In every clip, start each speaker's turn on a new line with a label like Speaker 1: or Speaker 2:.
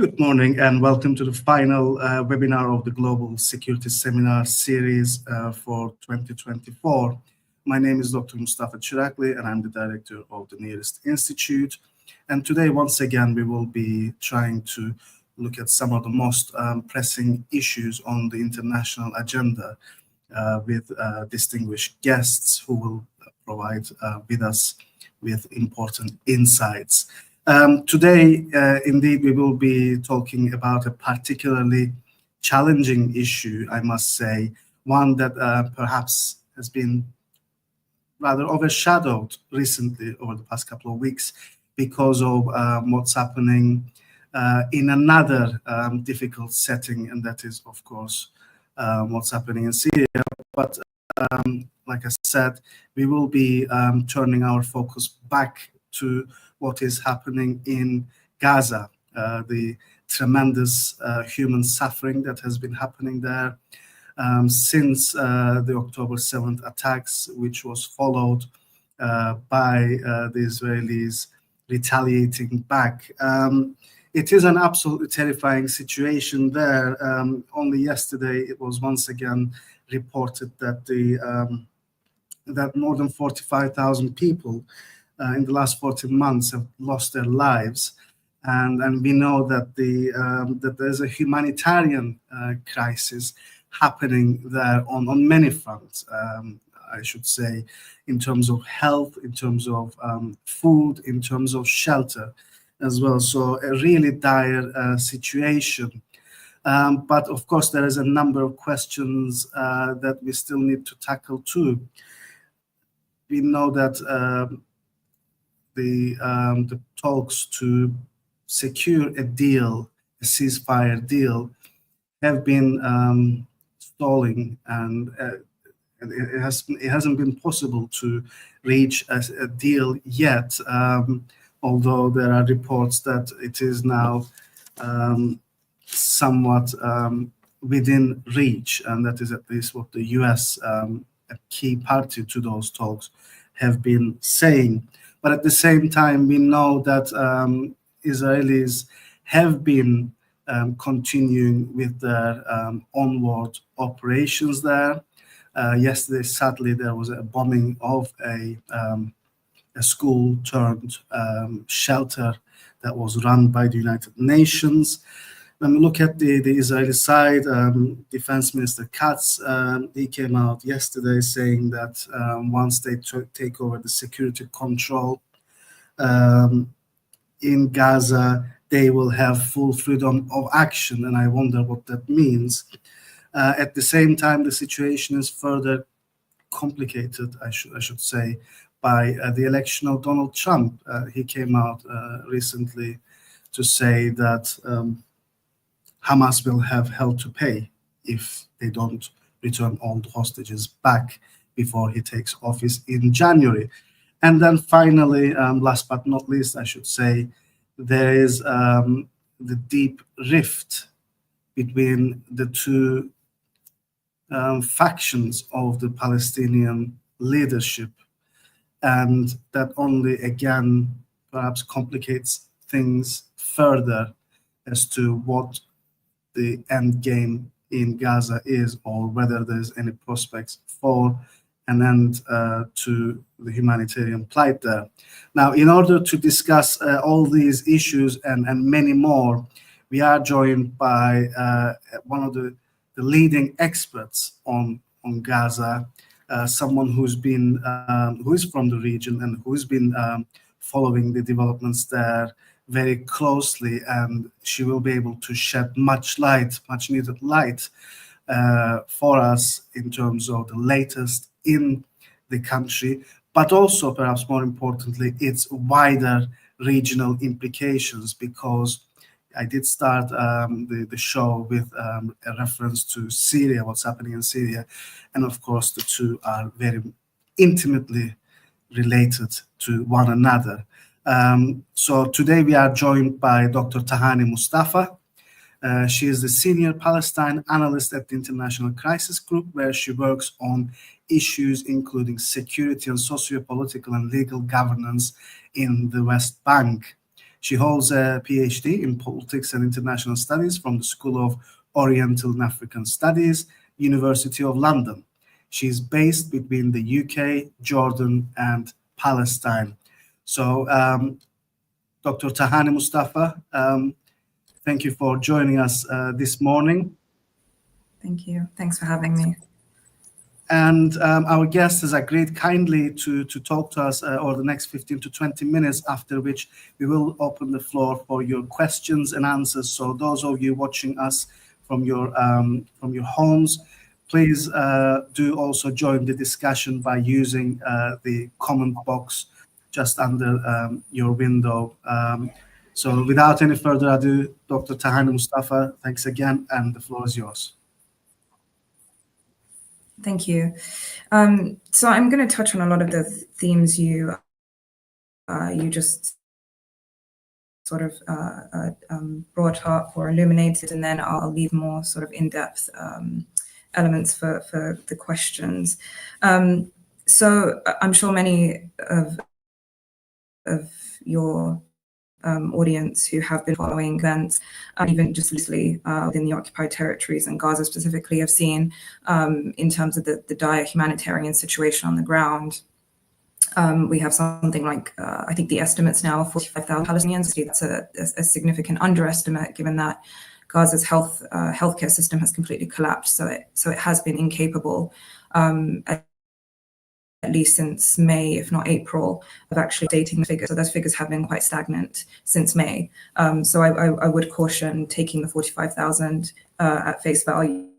Speaker 1: Good morning and welcome to the final webinar of the Global Security Seminar Series for 2024. My name is Dr. Mustafa and I'm the director of the Nearest Institute. And today, once again, we will be trying to look at some of the most pressing issues on the international agenda with distinguished guests who will provide with us with important insights. Today, indeed, we will be talking about a particularly challenging issue, I must say, one that perhaps has been rather overshadowed recently over the past couple of weeks because of what's happening in another difficult setting, and that is, of course, what's happening in Syria. But like I said, we will be turning our focus back to what is happening in Gaza, the tremendous human suffering that has been happening there since the October 7th attacks, which was followed by the Israelis retaliating back. It is an absolutely terrifying situation there. Only yesterday, it was once again reported that that more than 45,000 people in the last 14 months have lost their lives, and we know that that there's a humanitarian crisis happening there on many fronts. I should say, in terms of health, in terms of food, in terms of shelter as well. So a really dire situation. But of course, there is a number of questions that we still need to tackle too. We know that the talks to secure a deal, a ceasefire deal, have been stalling, and it hasn't been possible to reach a deal yet. Although there are reports that it is now somewhat within reach, and that is at least what the U.S., a key party to those talks, have been saying. But at the same time, we know that Israelis have been continuing with their onward operations there. Yesterday, sadly, there was a bombing of a school turned shelter that was run by the United Nations. When we look at the Israeli side, Defense Minister Katz, he came out yesterday saying that once they take over the security control in Gaza, they will have full freedom of action, and I wonder what that means. At the same time, the situation is further complicated, I should say, by the election of Donald Trump. He came out recently to say that Hamas will have hell to pay if they don't return all the hostages back before he takes office in January. And then finally, last but not least, I should say, there is the deep rift between the two factions of the Palestinian leadership. And that only, again, perhaps complicates things further as to what the end game in Gaza is, or whether there's any prospects for an end to the humanitarian plight there. Now, in order to discuss all these issues and many more, we are joined by one of the leading experts on Gaza, someone who is from the region and who's been following the developments there very closely, and she will be able to shed much needed light for us in terms of the latest in the country, but also, perhaps more importantly, its wider regional implications, because I did start the show with a reference to Syria, what's happening in Syria, and of course the two are very intimately related to one another. So today we are joined by Dr. Tahani Mustafa. She is the senior Palestine analyst at the International Crisis Group, where she works on issues including security and socio-political and legal governance in the West Bank. She holds a PhD in Politics and International Studies from the School of Oriental and African Studies, University of London. She's based between the UK, Jordan, and Palestine. So, Dr. Tahani Mustafa, thank you for joining us this morning.
Speaker 2: Thank you. Thanks for having me.
Speaker 1: And our guest has agreed kindly to talk to us over the next 15 to 20 minutes, after which we will open the floor for your questions and answers. So those of you watching us from your homes, please do also join the discussion by using the comment box just under your window. So without any further ado, Dr. Tahani Mustafa, thanks again, and the floor is yours.
Speaker 2: Thank you. So I'm going to touch on a lot of the themes you just sort of brought up or illuminated, and then I'll leave more sort of in-depth elements for the questions. So I'm sure many of your audience who have been following events, even just loosely within the occupied territories and Gaza specifically, have seen in terms of the dire humanitarian situation on the ground. We have something like, I think the estimates now are 45,000 Palestinians. That's a significant underestimate, given that Gaza's healthcare system has completely collapsed. So it has been incapable, at least since May, if not April, of actually dating the figures. So those figures have been quite stagnant since May. So I would caution taking the 45,000 at face value.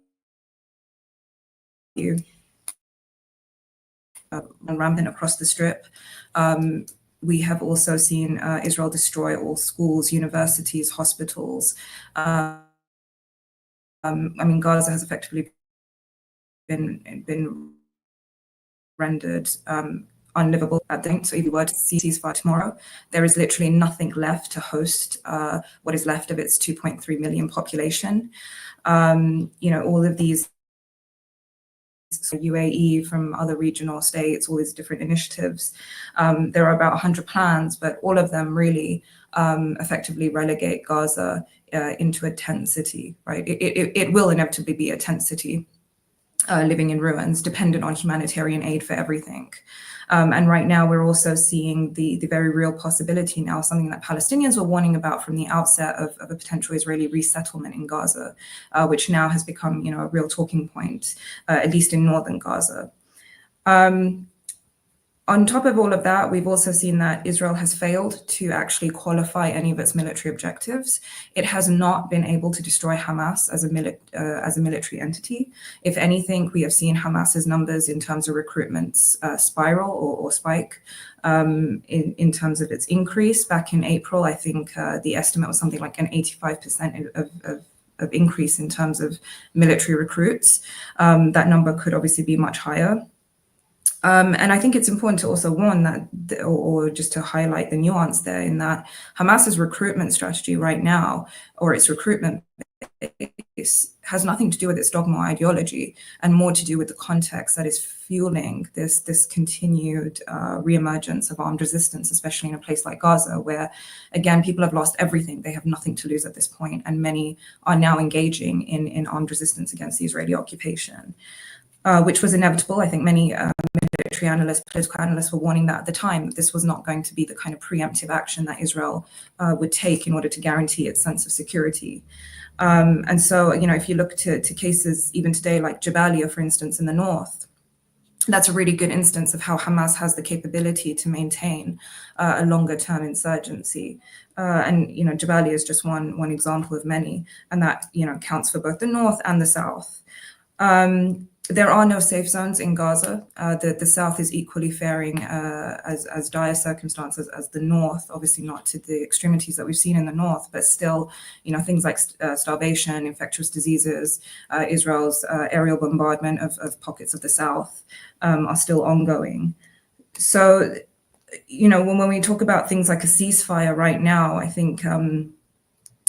Speaker 2: Rampant across the Strip. We have also seen Israel destroy all schools, universities, hospitals. I mean, Gaza has effectively been rendered unlivable at the moment. So if you were to see ceasefire tomorrow, there is literally nothing left to host what is left of its 2.3 million population. All of these UAE, from other regional states, all these different initiatives. There are about 100 plans, but all of them really effectively relegate Gaza into a tent city, right? It will inevitably be a tent city. Living in ruins, dependent on humanitarian aid for everything. And right now we're also seeing the very real possibility now, something that Palestinians were warning about from the outset of a potential Israeli resettlement in Gaza, which now has become, a real talking point, at least in northern Gaza. On top of all of that, we've also seen that Israel has failed to actually qualify any of its military objectives. It has not been able to destroy Hamas as a military entity. If anything, we have seen Hamas's numbers in terms of recruitments spiral or spike in terms of its increase. Back in April, I think the estimate was something like an 85% of increase in terms of military recruits. That number could obviously be much higher. And I think it's important to also warn that, or just to highlight the nuance there, in that Hamas's recruitment strategy right now, or its recruitment base, has nothing to do with its dogma or ideology, and more to do with the context that is fueling this continued reemergence of armed resistance, especially in a place like Gaza, where, again, people have lost everything. They have nothing to lose at this point, and many are now engaging in armed resistance against the Israeli occupation. Which was inevitable. I think many military analysts, political analysts were warning that at the time. This was not going to be the kind of preemptive action that Israel would take in order to guarantee its sense of security. And so, if you look to cases even today, like Jabalia, for instance, in the north, that's a really good instance of how Hamas has the capability to maintain a longer term insurgency. And, Jabalia is just one example of many, and that, counts for both the north and the south. There are no safe zones in Gaza. The south is equally faring as dire circumstances as the north, obviously not to the extremities that we've seen in the north, but still, things like starvation, infectious diseases, Israel's aerial bombardment of pockets of the south are still ongoing. So, when we talk about things like a ceasefire right now, I think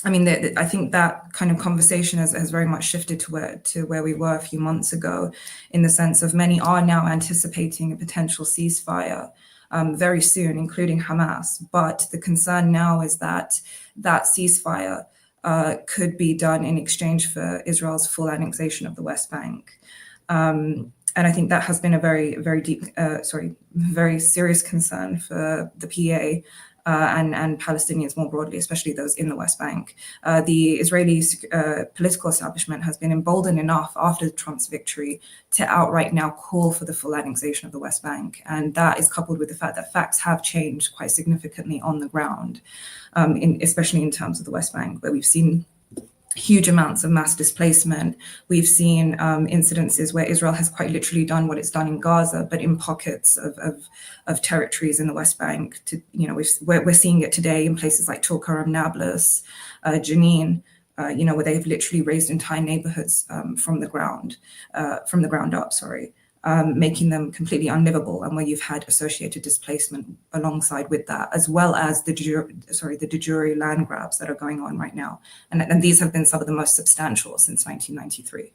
Speaker 2: I think that kind of conversation has very much shifted to where we were a few months ago, in the sense of many are now anticipating a potential ceasefire. very soon, including Hamas. But the concern now is that that ceasefire could be done in exchange for Israel's full annexation of the West Bank. And I think that has been a very serious concern for the PA and Palestinians more broadly, especially those in the West Bank. The Israeli political establishment has been emboldened enough after Trump's victory to outright now call for the full annexation of the West Bank. And that is coupled with the fact that facts have changed quite significantly on the ground, especially in terms of the West Bank, where we've seen huge amounts of mass displacement. We've seen incidences where Israel has quite literally done what it's done in Gaza, but in pockets of territories in the West Bank. We're seeing it today in places like Tulkarem, Nablus, Jenin, where they've literally raised entire neighborhoods from the ground up. Making them completely unlivable, and where you've had associated displacement alongside with that, as well as the de jure land grabs that are going on right now. And these have been some of the most substantial since 1993.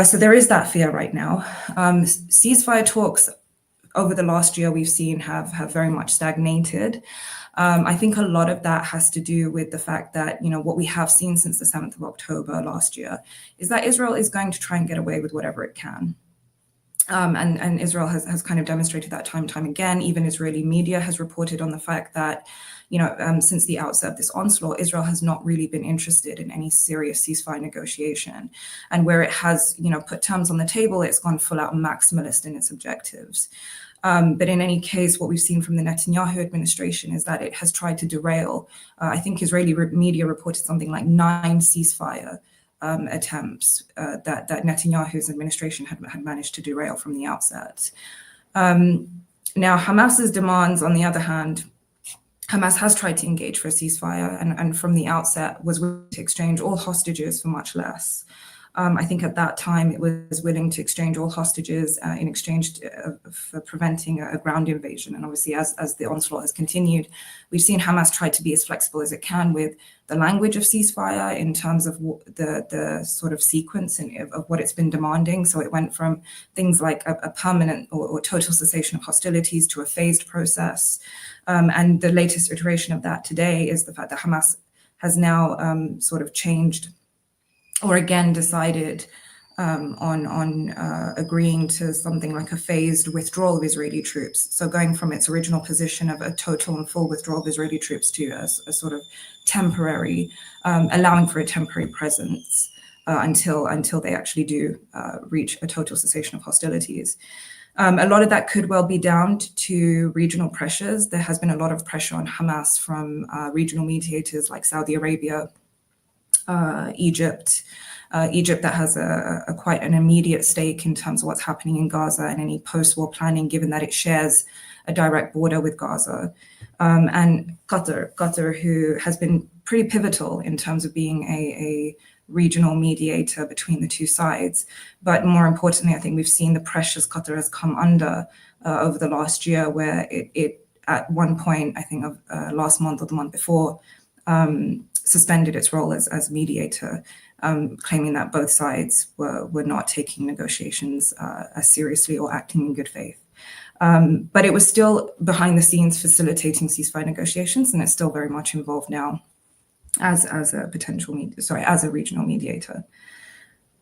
Speaker 2: So there is that fear right now. Ceasefire talks over the last year we've seen have very much stagnated. I think a lot of that has to do with the fact that, what we have seen since the 7th of October last year is that Israel is going to try and get away with whatever it can. And Israel has kind of demonstrated that time and time again. Even Israeli media has reported on the fact that, since the outset of this onslaught, Israel has not really been interested in any serious ceasefire negotiation. And where it has, put terms on the table, it's gone full out maximalist in its objectives. But in any case, what we've seen from the Netanyahu administration is that it has tried to derail. I think Israeli media reported something like 9 ceasefire attempts that Netanyahu's administration had managed to derail from the outset. Now, Hamas's demands, on the other hand, Hamas has tried to engage for a ceasefire and from the outset was willing to exchange all hostages for much less. I think at that time it was willing to exchange all hostages in exchange for preventing a ground invasion. And obviously, as the onslaught has continued, we've seen Hamas try to be as flexible as it can with the language of ceasefire in terms of the sort of sequence of what it's been demanding. So it went from things like a permanent or total cessation of hostilities to a phased process. And the latest iteration of that today is the fact that Hamas has now sort of changed or again decided on agreeing to something like a phased withdrawal of Israeli troops. So going from its original position of a total and full withdrawal of Israeli troops to a sort of temporary, allowing for a temporary presence until they actually do reach a total cessation of hostilities. A lot of that could well be down to regional pressures. There has been a lot of pressure on Hamas from regional mediators like Saudi Arabia, Egypt that has a quite an immediate stake in terms of what's happening in Gaza and any post-war planning, given that it shares a direct border with Gaza, and Qatar, who has been pretty pivotal in terms of being a regional mediator between the two sides. But more importantly, I think we've seen the pressures Qatar has come under over the last year, where it at one point, I think of last month or the month before, suspended its role as mediator, claiming that both sides were not taking negotiations as seriously or acting in good faith. But it was still behind the scenes facilitating ceasefire negotiations, and it's still very much involved now as a as a regional mediator.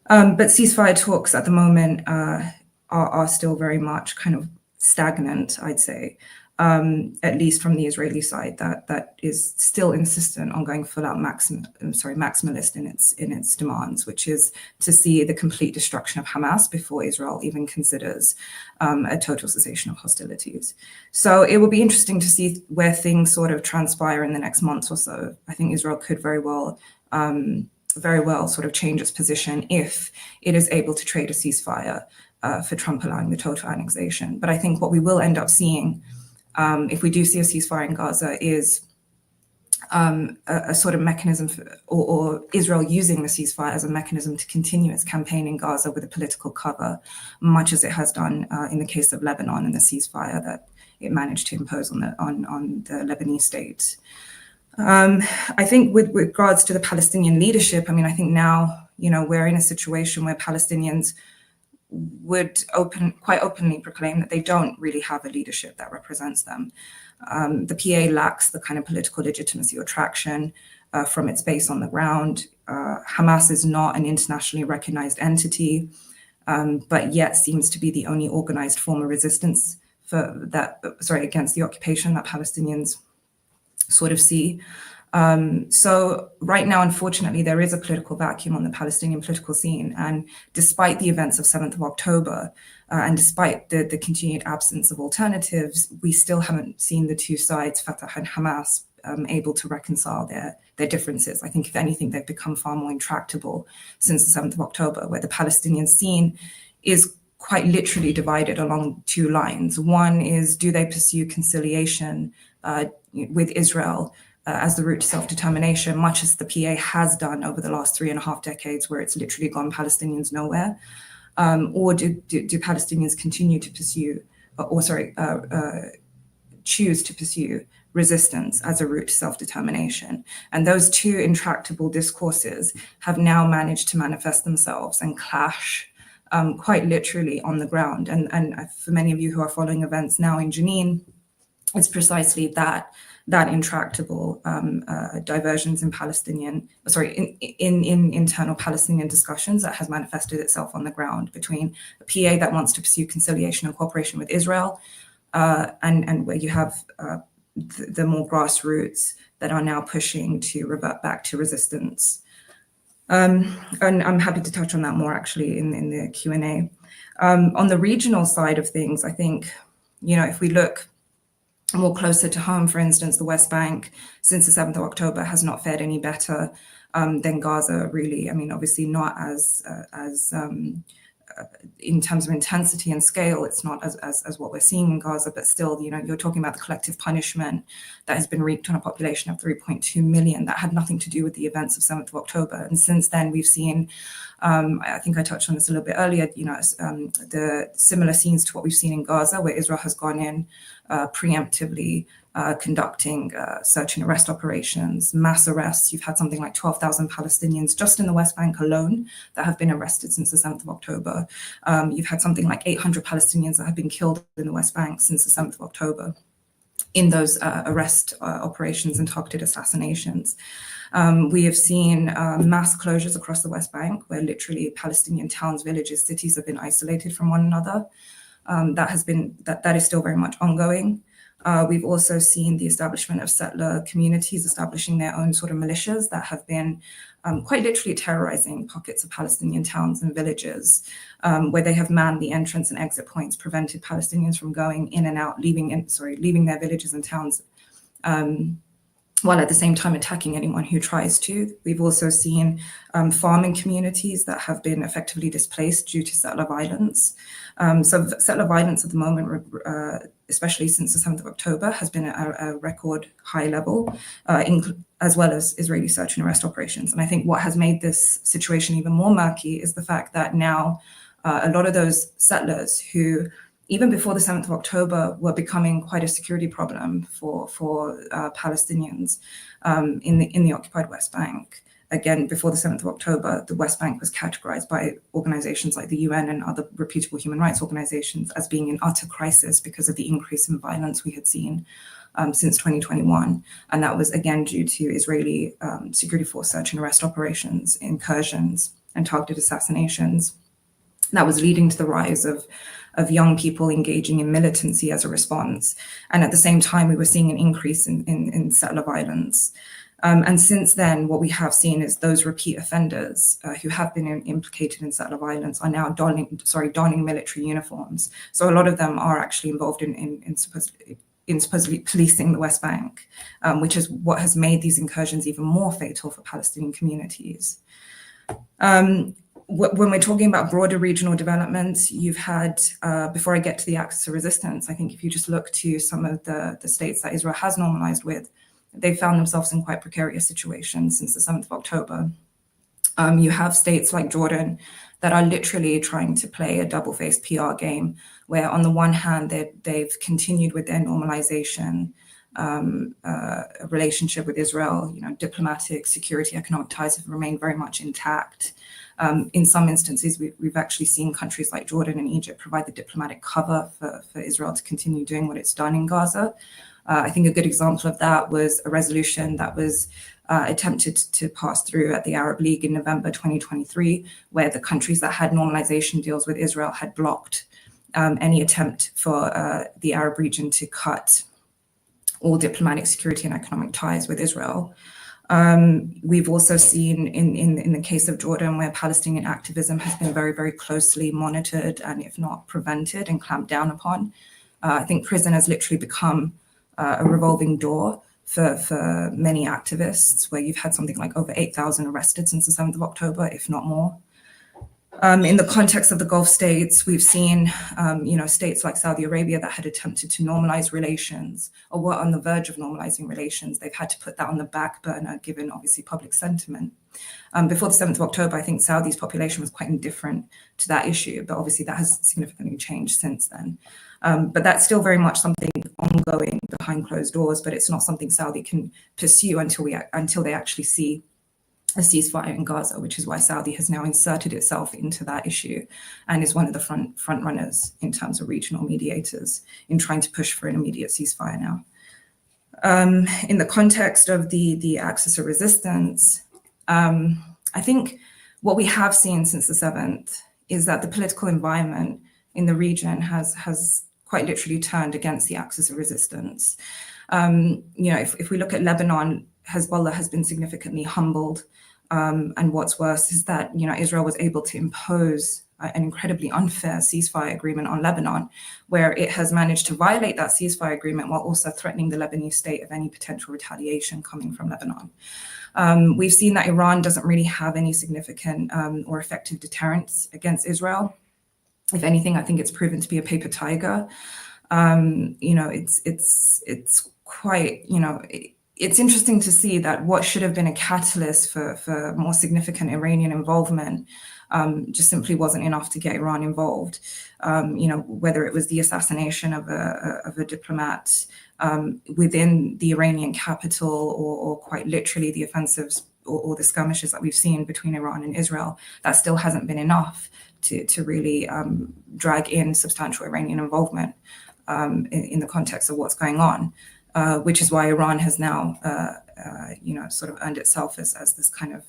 Speaker 2: But ceasefire talks at the moment are still very much kind of stagnant, I'd say. At least from the Israeli side, that is still insistent on going full out maximalist in its demands, which is to see the complete destruction of Hamas before Israel even considers a total cessation of hostilities. So it will be interesting to see where things sort of transpire in the next months or so. I think Israel could very well sort of change its position if it is able to trade a ceasefire for Trump allowing the total annexation. But I think what we will end up seeing, if we do see a ceasefire in Gaza, is a sort of mechanism or Israel using the ceasefire as a mechanism to continue its campaign in Gaza with a political cover, much as it has done in the case of Lebanon and the ceasefire that it managed to impose on the Lebanese state. I think with regards to the Palestinian leadership, I mean, I think now, we're in a situation where Palestinians would quite openly proclaim that they don't really have a leadership that represents them. The PA lacks the kind of political legitimacy or traction from its base on the ground. Hamas is not an internationally recognized entity, but yet seems to be the only organized form of resistance against the occupation that Palestinians sort of see. So right now, unfortunately, there is a political vacuum on the Palestinian political scene. And despite the events of 7th of October, and despite the continued absence of alternatives, we still haven't seen the two sides, Fatah and Hamas, able to reconcile their differences. I think, if anything, they've become far more intractable since the 7th of October, where the Palestinian scene is quite literally divided along two lines. One is, do they pursue conciliation with Israel as the route to self-determination, much as the PA has done over the last 3.5 decades, where it's literally gone Palestinians nowhere? Or do Palestinians continue to pursue, choose to pursue resistance as a route to self-determination? And those two intractable discourses have now managed to manifest themselves and clash quite literally on the ground. And for many of you who are following events now in Jenin, it's precisely that intractable diversions in internal Palestinian discussions that has manifested itself on the ground between a PA that wants to pursue conciliation and cooperation with Israel, and where you have the more grassroots that are now pushing to revert back to resistance. And I'm happy to touch on that more actually in the Q&A. On the regional side of things, I think, if we look more closer to home, for instance, the West Bank, since the 7th of October, has not fared any better than Gaza, really. I mean, obviously not as in terms of intensity and scale, it's not as what we're seeing in Gaza, but still, you're talking about the collective punishment that has been wreaked on a population of 3.2 million that had nothing to do with the events of 7th of October. And since then, we've seen, I think I touched on this a little bit earlier, the similar scenes to what we've seen in Gaza, where Israel has gone in preemptively, conducting search and arrest operations, mass arrests. You've had something like 12,000 Palestinians just in the West Bank alone that have been arrested since the 7th of October. You've had something like 800 Palestinians that have been killed in the West Bank since the 7th of October in those arrest operations and targeted assassinations. We have seen mass closures across the West Bank, where literally Palestinian towns, villages, cities have been isolated from one another. That is still very much ongoing. We've also seen the establishment of settler communities establishing their own sort of militias that have been quite literally terrorizing pockets of Palestinian towns and villages, where they have manned the entrance and exit points, prevented Palestinians from going in and out, leaving their villages and towns, while at the same time attacking anyone who tries to. We've also seen farming communities that have been effectively displaced due to settler violence. So settler violence at the moment, especially since the 7th of October, has been at a record high level, as well as Israeli search and arrest operations. And I think what has made this situation even more murky is the fact that now a lot of those settlers who, even before the 7th of October, were becoming quite a security problem for Palestinians in the occupied West Bank. Again, before the 7th of October, the West Bank was categorized by organizations like the UN and other reputable human rights organizations as being in utter crisis because of the increase in violence we had seen since 2021. And that was, again, due to Israeli security force search and arrest operations, incursions, and targeted assassinations. That was leading to the rise of young people engaging in militancy as a response. And at the same time, we were seeing an increase in settler violence. And since then, what we have seen is those repeat offenders who have been implicated in settler violence are now donning military uniforms. So a lot of them are actually involved in supposedly policing the West Bank, which is what has made these incursions even more fatal for Palestinian communities. When we're talking about broader regional developments, you've had, before I get to the axis of resistance, I think if you just look to some of the states that Israel has normalized with, they found themselves in quite precarious situations since the 7th of October. You have states like Jordan that are literally trying to play a double-faced PR game, where on the one hand, they've continued with their normalization relationship with Israel. Diplomatic, security, economic ties have remained very much intact. In some instances, we've actually seen countries like Jordan and Egypt provide the diplomatic cover for Israel to continue doing what it's done in Gaza. I think a good example of that was a resolution that was attempted to pass through at the Arab League in November 2023, where the countries that had normalization deals with Israel had blocked any attempt for the Arab region to cut all diplomatic, security, and economic ties with Israel. We've also seen in the case of Jordan, where Palestinian activism has been very, very closely monitored and, if not prevented, and clamped down upon. I think prison has literally become a revolving door for many activists, where you've had something like over 8,000 arrested since the 7th of October, if not more. In the context of the Gulf states, we've seen, states like Saudi Arabia that had attempted to normalize relations or were on the verge of normalizing relations. They've had to put that on the back burner, given obviously public sentiment. Before the 7th of October, I think Saudi's population was quite indifferent to that issue, but obviously that has significantly changed since then. But that's still very much something ongoing behind closed doors, but it's not something Saudi can pursue until they actually see a ceasefire in Gaza, which is why Saudi has now inserted itself into that issue and is one of the front runners in terms of regional mediators in trying to push for an immediate ceasefire now. In the context of the axis of resistance, I think what we have seen since the 7th is that the political environment in the region has quite literally turned against the axis of resistance. If we look at Lebanon, Hezbollah has been significantly humbled. And what's worse is that, Israel was able to impose an incredibly unfair ceasefire agreement on Lebanon, where it has managed to violate that ceasefire agreement while also threatening the Lebanese state of any potential retaliation coming from Lebanon. We've seen that Iran doesn't really have any significant or effective deterrence against Israel. If anything, I think it's proven to be a paper tiger. It's quite, it's interesting to see that what should have been a catalyst for more significant Iranian involvement just simply wasn't enough to get Iran involved. Whether it was the assassination of a diplomat within the Iranian capital, or quite literally the offensives or the skirmishes that we've seen between Iran and Israel, that still hasn't been enough to really drag in substantial Iranian involvement in the context of what's going on. Which is why Iran has now, sort of earned itself as this kind of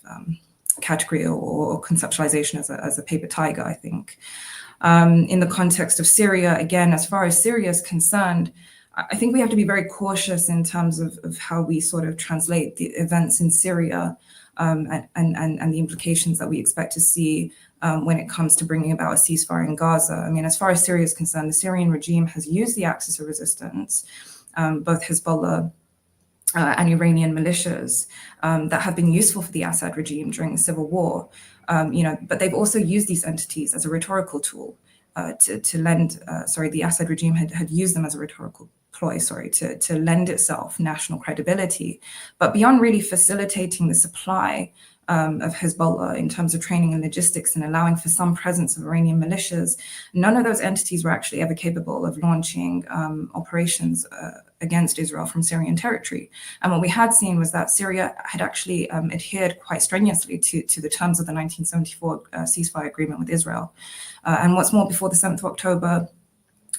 Speaker 2: category or conceptualization as a paper tiger, I think. In the context of Syria, again, as far as Syria is concerned, I think we have to be very cautious in terms of how we sort of translate the events in Syria and the implications that we expect to see when it comes to bringing about a ceasefire in Gaza. I mean, as far as Syria is concerned, the Syrian regime has used the axis of resistance, both Hezbollah and Iranian militias that have been useful for the Assad regime during the civil war, but they've also used these entities as a rhetorical tool to lend, the Assad regime had used them as a rhetorical ploy, to lend itself national credibility. But beyond really facilitating the supply of Hezbollah in terms of training and logistics and allowing for some presence of Iranian militias, none of those entities were actually ever capable of launching operations against Israel from Syrian territory. And what we had seen was that Syria had actually adhered quite strenuously to the terms of the 1974 ceasefire agreement with Israel. And what's more, before the 7th of October,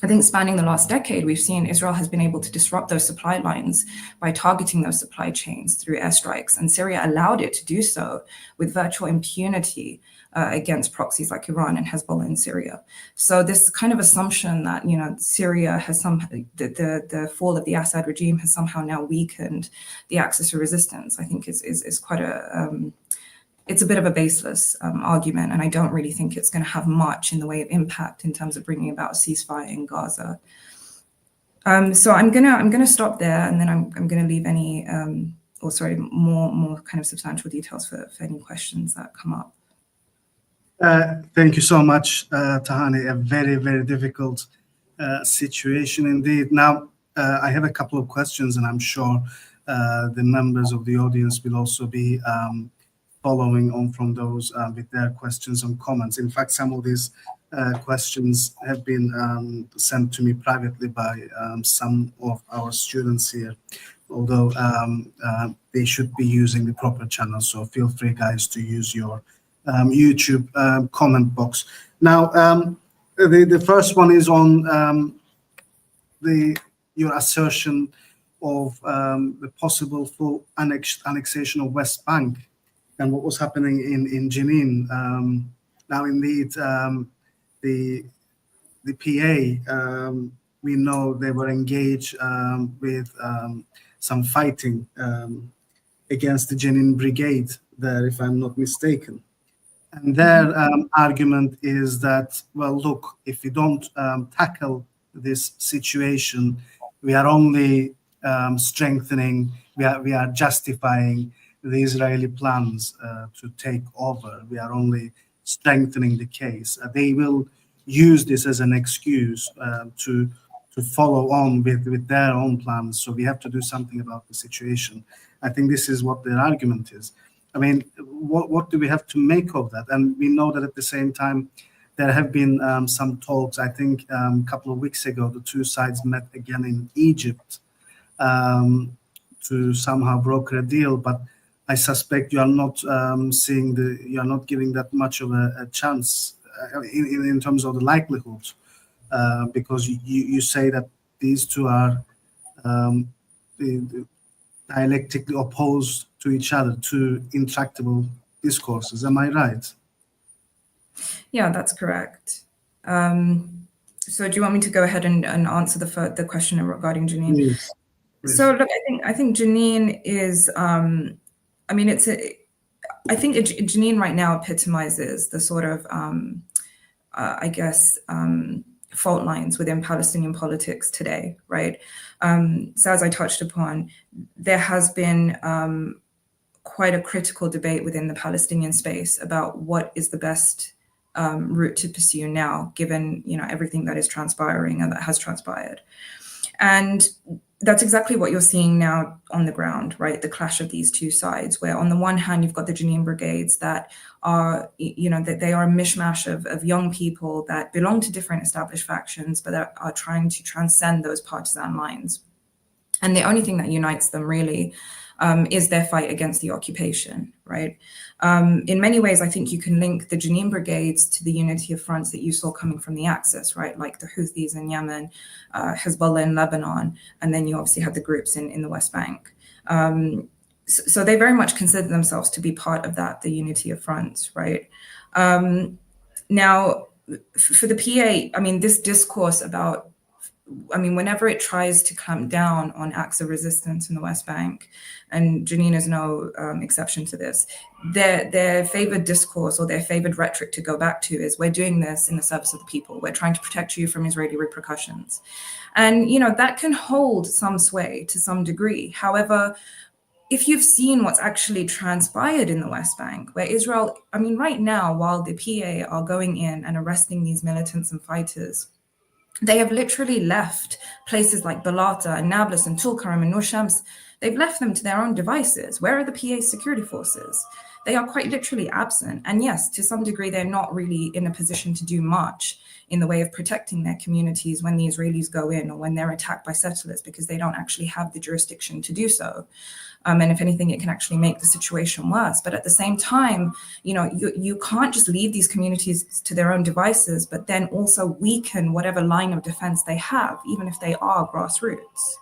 Speaker 2: I think spanning the last decade, we've seen Israel has been able to disrupt those supply lines by targeting those supply chains through airstrikes, and Syria allowed it to do so with virtual impunity against proxies like Iran and Hezbollah in Syria. So this kind of assumption that Syria has the fall of the Assad regime has somehow now weakened the axis of resistance, I think is quite it's a bit of a baseless argument, and I don't really think it's going to have much in the way of impact in terms of bringing about a ceasefire in Gaza. So I'm gonna stop there, and then I'm gonna leave any more kind of substantial details for any questions that come up.
Speaker 1: Thank you so much, Tahani. A very, very difficult situation indeed. Now, I have a couple of questions, and I'm sure the members of the audience will also be following on from those with their questions and comments. In fact, some of these questions have been sent to me privately by some of our students here, although they should be using the proper channel. So feel free, guys, to use your YouTube comment box. Now, the first one is on your assertion of the possible full annexation of West Bank and what was happening in Jenin. Now, indeed, the PA, we know they were engaged with some fighting against the Jenin Brigade there, if I'm not mistaken. And their argument is that, well, look, if we don't tackle this situation, we are only strengthening, we are justifying the Israeli plans to take over. We are only strengthening the case. They will use this as an excuse to follow on with their own plans. So we have to do something about the situation. I think this is what their argument is. I mean, what do we have to make of that? And we know that at the same time, there have been some talks. I think a couple of weeks ago, the two sides met again in Egypt to somehow broker a deal. But I suspect you are not you are not giving that much of a chance in terms of the likelihood, because you say that these two are dialectically opposed to each other, two intractable discourses. Am I right?
Speaker 2: Yeah, that's correct. So do you want me to go ahead and answer the question regarding Jenin?
Speaker 1: Please.
Speaker 2: So look, I think Jenin is, I mean, I think Jenin right now epitomizes the sort of, I guess, fault lines within Palestinian politics today, right? So as I touched upon, there has been quite a critical debate within the Palestinian space about what is the best route to pursue now, given everything that is transpiring and that has transpired. And that's exactly what you're seeing now on the ground, right? The clash of these two sides, where on the one hand, you've got the Jenin brigades that are, that they are a mishmash of young people that belong to different established factions, but that are trying to transcend those partisan lines. And the only thing that unites them really is their fight against the occupation, right? In many ways, I think you can link the Jenin brigades to the unity of fronts that you saw coming from the Axis, right? Like the Houthis in Yemen, Hezbollah in Lebanon, and then you obviously have the groups in the West Bank. So they very much consider themselves to be part of that, the unity of fronts, right? Now, for the PA, I mean, this discourse about, whenever it tries to clamp down on acts of resistance in the West Bank, and Jenin is no exception to this, their favored discourse or their favored rhetoric to go back to is, we're doing this in the service of the people. We're trying to protect you from Israeli repercussions. And, that can hold some sway to some degree. However, if you've seen what's actually transpired in the West Bank, where Israel, right now, while the PA are going in and arresting these militants and fighters, they have literally left places like Balata and Nablus and Tulkarm and Nur Shams. They've left them to their own devices. Where are the PA security forces? They are quite literally absent. And yes, to some degree, they're not really in a position to do much in the way of protecting their communities when the Israelis go in or when they're attacked by settlers, because they don't actually have the jurisdiction to do so. And if anything, it can actually make the situation worse. But at the same time, you can't just leave these communities to their own devices, but then also weaken whatever line of defense they have, even if they are grassroots.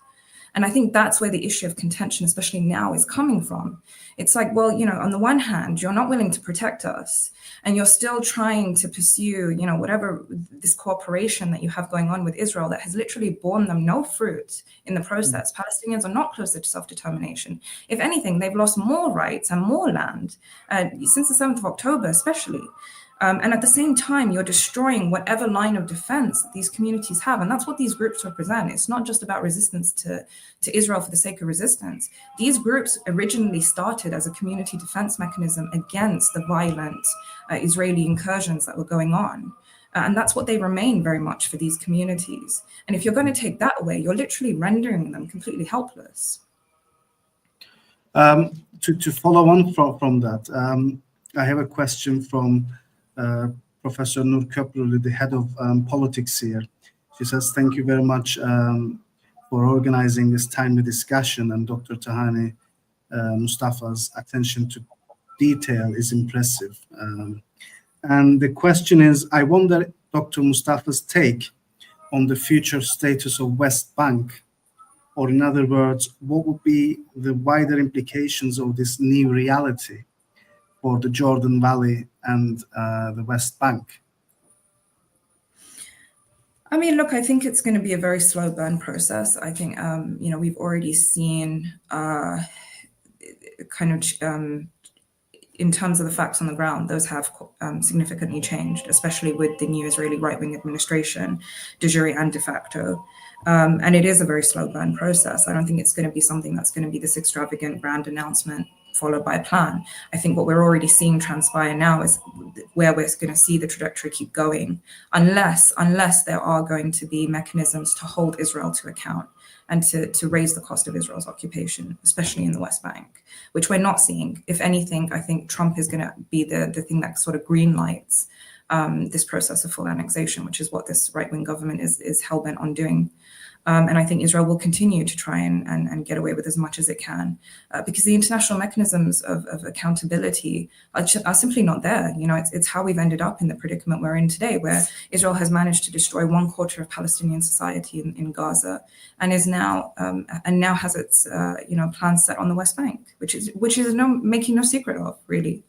Speaker 2: And I think that's where the issue of contention, especially now, is coming from. It's like, well, on the one hand, you're not willing to protect us, and you're still trying to pursue, whatever this cooperation that you have going on with Israel that has literally borne them no fruit in the process. Palestinians are not closer to self-determination. If anything, they've lost more rights and more land since the 7th of October, especially. And at the same time, you're destroying whatever line of defense these communities have. And that's what these groups represent. It's not just about resistance to Israel for the sake of resistance. These groups originally started as a community defense mechanism against the violent Israeli incursions that were going on. And that's what they remain very much for these communities. And if you're going to take that away, you're literally rendering them completely helpless.
Speaker 1: To follow on from that, I have a question from Professor Nur Köprülü, the head of politics here. She says, thank you very much for organizing this timely discussion, and Dr. Tahani Mustafa's attention to detail is impressive. And the question is, I wonder Dr. Mustafa's take on the future status of West Bank, or in other words, what would be the wider implications of this new reality for the Jordan Valley and the West Bank?
Speaker 2: I mean, look, I think it's going to be a very slow burn process. I think, we've already seen in terms of the facts on the ground, those have significantly changed, especially with the new Israeli right-wing administration, de jure and de facto. And it is a very slow burn process. I don't think it's going to be something that's going to be this extravagant grand announcement followed by a plan. I think what we're already seeing transpire now is where we're going to see the trajectory keep going, unless there are going to be mechanisms to hold Israel to account and to raise the cost of Israel's occupation, especially in the West Bank, which we're not seeing. If anything, I think Trump is going to be the thing that sort of green lights this process of full annexation, which is what this right-wing government is hell-bent on doing. And I think Israel will continue to try and get away with as much as it can, because the international mechanisms of accountability are simply not there. It's how we've ended up in the predicament we're in today, where Israel has managed to destroy 1/4 of Palestinian society in Gaza, and is now has its plans set on the West Bank, which is making no secret of, really.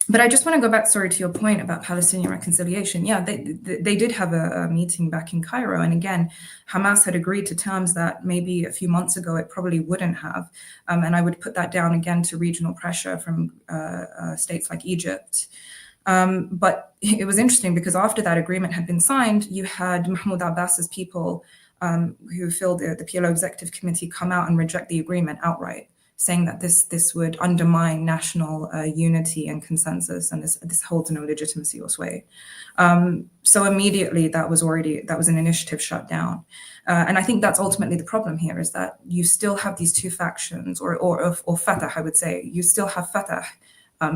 Speaker 2: But I just want to go back, to your point about Palestinian reconciliation. Yeah, they did have a meeting back in Cairo. And again, Hamas had agreed to terms that maybe a few months ago it probably wouldn't have. And I would put that down again to regional pressure from states like Egypt. But it was interesting because after that agreement had been signed, you had Mahmoud Abbas's people who filled the PLO executive committee come out and reject the agreement outright, saying that this would undermine national unity and consensus, and this holds no legitimacy or sway. So immediately that was an initiative shut down. And I think that's ultimately the problem here, is that you still have these two factions, or Fatah, I would say. You still have Fatah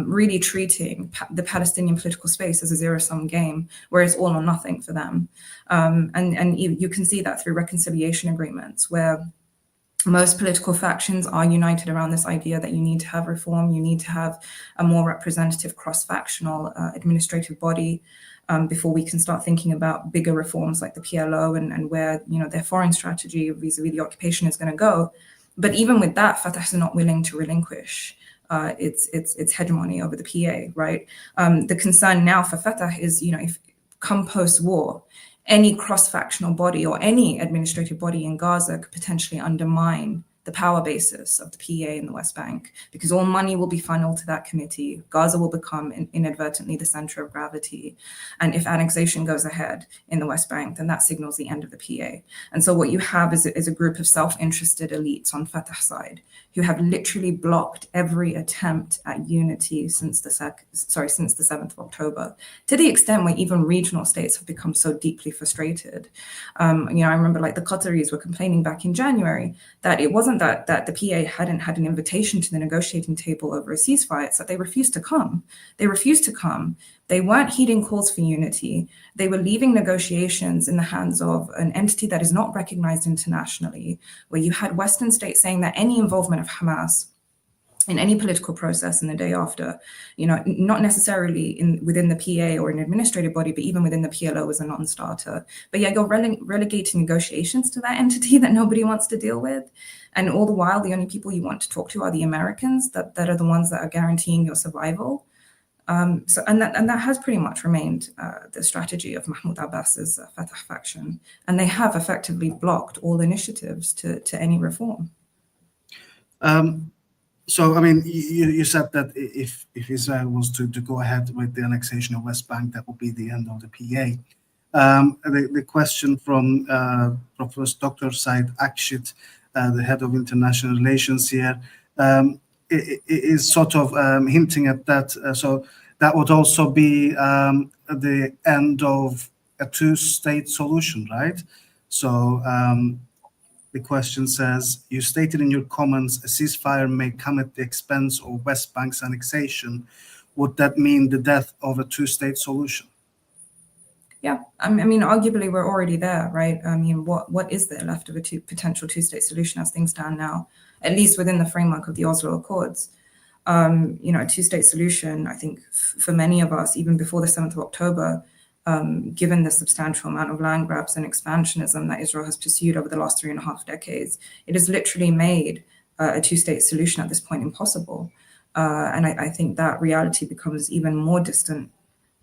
Speaker 2: really treating the Palestinian political space as a zero-sum game, where it's all or nothing for them. And you can see that through reconciliation agreements, where most political factions are united around this idea that you need to have reform, you need to have a more representative cross-factional administrative body before we can start thinking about bigger reforms like the PLO and where their foreign strategy vis-a-vis the occupation is going to go. But even with that, Fatah is not willing to relinquish its hegemony over the PA, right? The concern now for Fatah is, if come post-war, any cross-factional body or any administrative body in Gaza could potentially undermine the power basis of the PA in the West Bank, because all money will be funneled to that committee. Gaza will become inadvertently the center of gravity. And if annexation goes ahead in the West Bank, then that signals the end of the PA. And so what you have is a group of self-interested elites on Fatah's side who have literally blocked every attempt at unity since the 7th of October, to the extent where even regional states have become so deeply frustrated. I remember the Qataris were complaining back in January that it wasn't that the PA hadn't had an invitation to the negotiating table over a ceasefire. It's that they refused to come. They weren't heeding calls for unity. They were leaving negotiations in the hands of an entity that is not recognized internationally, where you had Western states saying that any involvement of Hamas in any political process in the day after, not necessarily within the PA or an administrative body, but even within the PLO was a non-starter. But yeah, you're relegating negotiations to that entity that nobody wants to deal with. And all the while, the only people you want to talk to are the Americans that are the ones that are guaranteeing your survival. And that has pretty much remained the strategy of Mahmoud Abbas's Fatah faction. And they have effectively blocked all initiatives to any reform.
Speaker 1: So, you said that if Israel was to go ahead with the annexation of West Bank, that would be the end of the PA. The question from Professor Dr. Said Akshit, the head of international relations here, is sort of hinting at that. So that would also be the end of a two-state solution, right? So The question says, you stated in your comments a ceasefire may come at the expense of West Bank's annexation. Would that mean the death of a two-state solution?
Speaker 2: Yeah, I mean, arguably we're already there, right? I mean, what is there left of a potential two-state solution as things stand now, at least within the framework of the Oslo Accords? A two-state solution, I think, for many of us, even before the 7th of October, given the substantial amount of land grabs and expansionism that Israel has pursued over the last 3.5 decades, it has literally made a two-state solution at this point impossible. And I think that reality becomes even more distant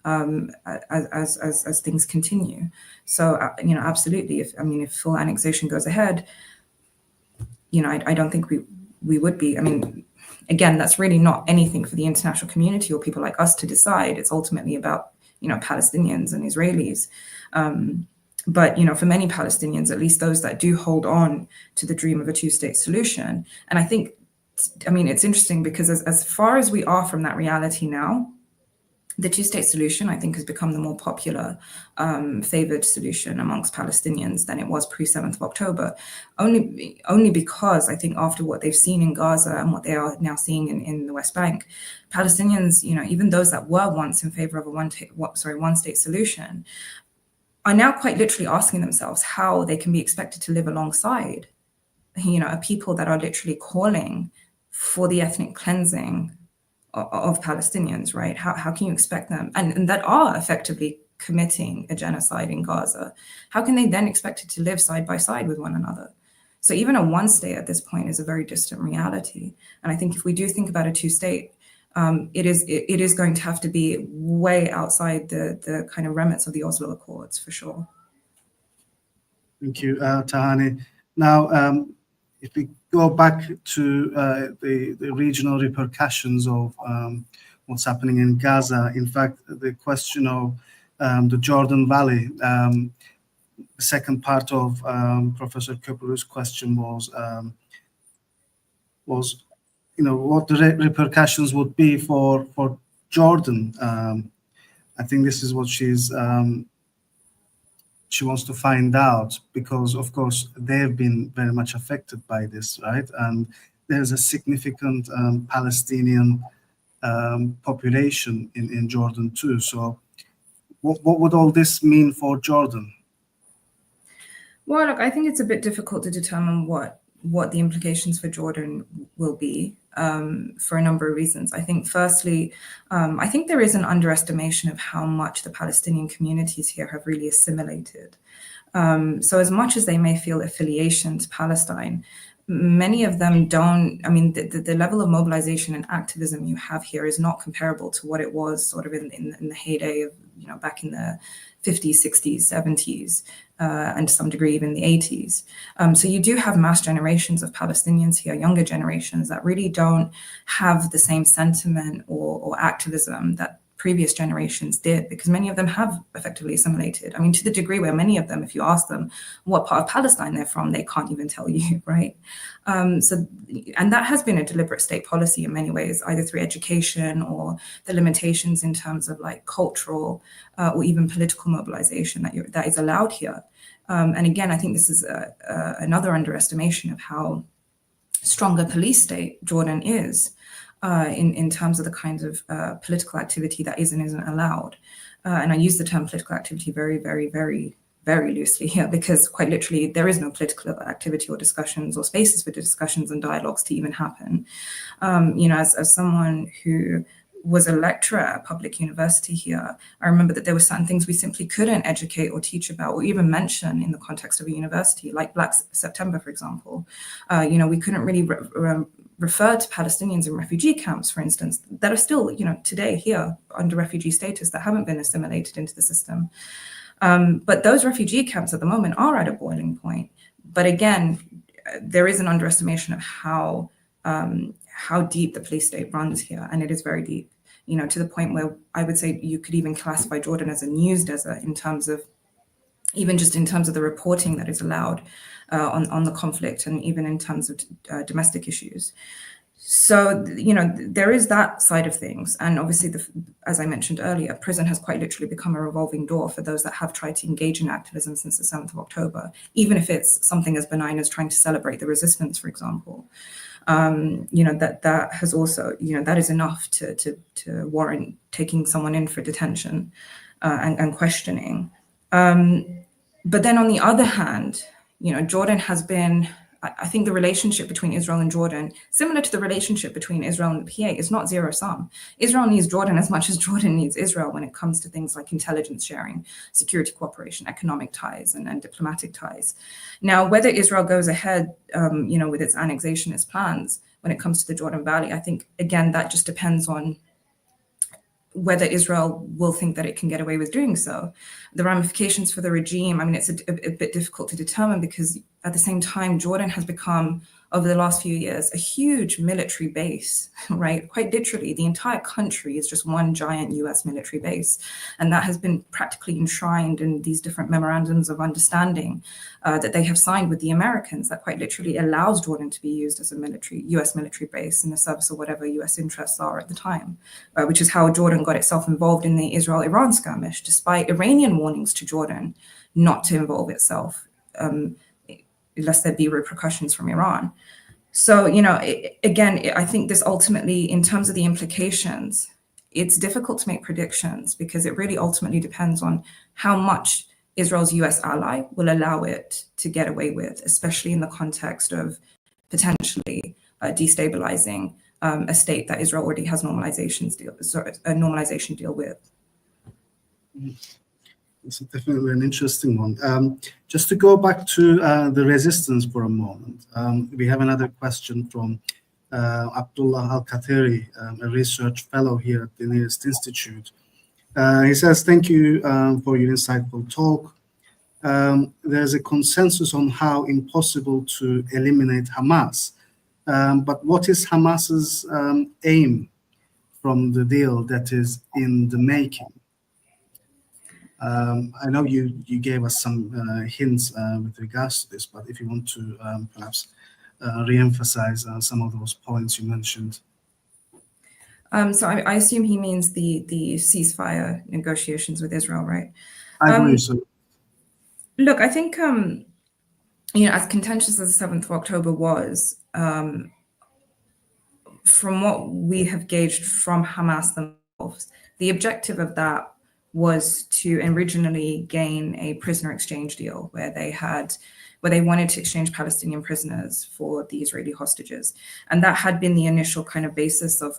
Speaker 2: as things continue. So, absolutely, if full annexation goes ahead, I don't think we would be. I mean, again, that's really not anything for the international community or people like us to decide. It's ultimately about, Palestinians and Israelis. But, for many Palestinians, at least those that do hold on to the dream of a two-state solution. And I think, it's interesting because as far as we are from that reality now, the two-state solution, I think, has become the more popular, favored solution amongst Palestinians than it was pre-7th of October, only because I think after what they've seen in Gaza and what they are now seeing in the West Bank, Palestinians, even those that were once in favor of a one-state solution, are now quite literally asking themselves how they can be expected to live alongside, a people that are literally calling for the ethnic cleansing of Palestinians, right? How can you expect them, and that are effectively committing a genocide in Gaza, how can they then expect to live side by side with one another? So even a one state at this point is a very distant reality. And I think if we do think about a two state, it is going to have to be way outside the kind of remits of the Oslo Accords, for sure.
Speaker 1: Thank you, Tahani. Now, if we go back to the regional repercussions of what's happening in Gaza, in fact, the question of the Jordan Valley, the second part of Professor Köprülü's question was what the repercussions would be for Jordan. I think this is what she wants to find out, because of course they've been very much affected by this, right? And there's a significant Palestinian population in Jordan too. So what would all this mean for Jordan?
Speaker 2: Well, look, I think it's a bit difficult to determine what the implications for Jordan will be, for a number of reasons. I think firstly, I think there is an underestimation of how much the Palestinian communities here have really assimilated. So as much as they may feel affiliation to Palestine, many of them don't. I mean, the level of mobilization and activism you have here is not comparable to what it was sort of in the heyday of, back in the 50s, 60s, 70s, and to some degree even the 80s. So you do have mass generations of Palestinians here, younger generations that really don't have the same sentiment or activism that previous generations did, because many of them have effectively assimilated. I mean, to the degree where many of them, if you ask them what part of Palestine they're from, they can't even tell you, right? And that has been a deliberate state policy in many ways, either through education or the limitations in terms of like cultural or even political mobilization that is allowed here. And again, I think this is another underestimation of how strong a police state Jordan is. In terms of the kinds of political activity that is and isn't allowed. And I use the term political activity very, very, very, very loosely here, because quite literally there is no political activity or discussions or spaces for discussions and dialogues to even happen. As someone who was a lecturer at a public university here, I remember that there were certain things we simply couldn't educate or teach about or even mention in the context of a university, like Black September, for example. We couldn't really refer to Palestinians in refugee camps, for instance, that are still, today here under refugee status, that haven't been assimilated into the system. But those refugee camps at the moment are at a boiling point. But again, there is an underestimation of how deep the police state runs here, and it is very deep. To the point where I would say you could even classify Jordan as a news desert in terms of the reporting that is allowed on the conflict, and even in terms of domestic issues. So, there is that side of things. And obviously, as I mentioned earlier, prison has quite literally become a revolving door for those that have tried to engage in activism since the 7th of October, even if it's something as benign as trying to celebrate the resistance, for example. That has also, that is enough to warrant taking someone in for detention and questioning. But then on the other hand, Jordan has been, I think the relationship between Israel and Jordan, similar to the relationship between Israel and the PA, is not zero sum. Israel needs Jordan as much as Jordan needs Israel when it comes to things like intelligence sharing, security cooperation, economic ties, and diplomatic ties. Now, whether Israel goes ahead, with its annexationist plans when it comes to the Jordan Valley, I think, again, that just depends on whether Israel will think that it can get away with doing so. The ramifications for the regime, I mean, it's a bit difficult to determine, because at the same time, Jordan has become, over the last few years, a huge military base, right? Quite literally, the entire country is just one giant US military base. And that has been practically enshrined in these different memorandums of understanding that they have signed with the Americans, that quite literally allows Jordan to be used as a US military base in the service of whatever US interests are at the time, which is how Jordan got itself involved in the Israel-Iran skirmish, despite Iranian warnings to Jordan not to involve itself, lest there be repercussions from Iran. So, again, I think this ultimately, in terms of the implications, it's difficult to make predictions, because it really ultimately depends on how much Israel's US ally will allow it to get away with, especially in the context of potentially destabilizing a state that Israel already has a normalization deal with.
Speaker 1: It's definitely an interesting one. Just to go back to the resistance for a moment, we have another question from Abdullah Al-Khatiri, a research fellow here at the Nearest Institute. He says, thank you for your insightful talk. There's a consensus on how impossible to eliminate Hamas. But what is Hamas's aim from the deal that is in the making? I know you gave us some hints with regards to this, but if you want to perhaps re-emphasize some of those points you mentioned.
Speaker 2: So I assume he means the ceasefire negotiations with Israel, right?
Speaker 1: I believe so.
Speaker 2: Look, I think, as contentious as the 7th of October was, from what we have gauged from Hamas themselves, the objective of that was to originally gain a prisoner exchange deal where they wanted to exchange Palestinian prisoners for the Israeli hostages. And that had been the initial kind of basis of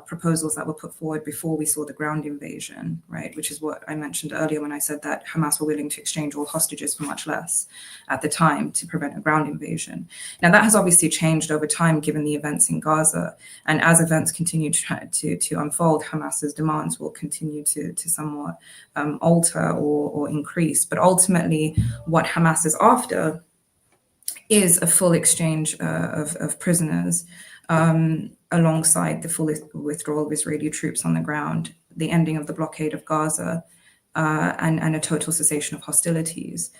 Speaker 2: proposals that were put forward before we saw the ground invasion, right? Which is what I mentioned earlier when I said that Hamas were willing to exchange all hostages for much less at the time to prevent a ground invasion. Now, that has obviously changed over time given the events in Gaza. And as events continue to unfold, Hamas's demands will continue to somewhat alter or increase. But ultimately, what Hamas is after is a full exchange of prisoners alongside the full withdrawal of Israeli troops on the ground, the ending of the blockade of Gaza, and a total cessation of hostilities.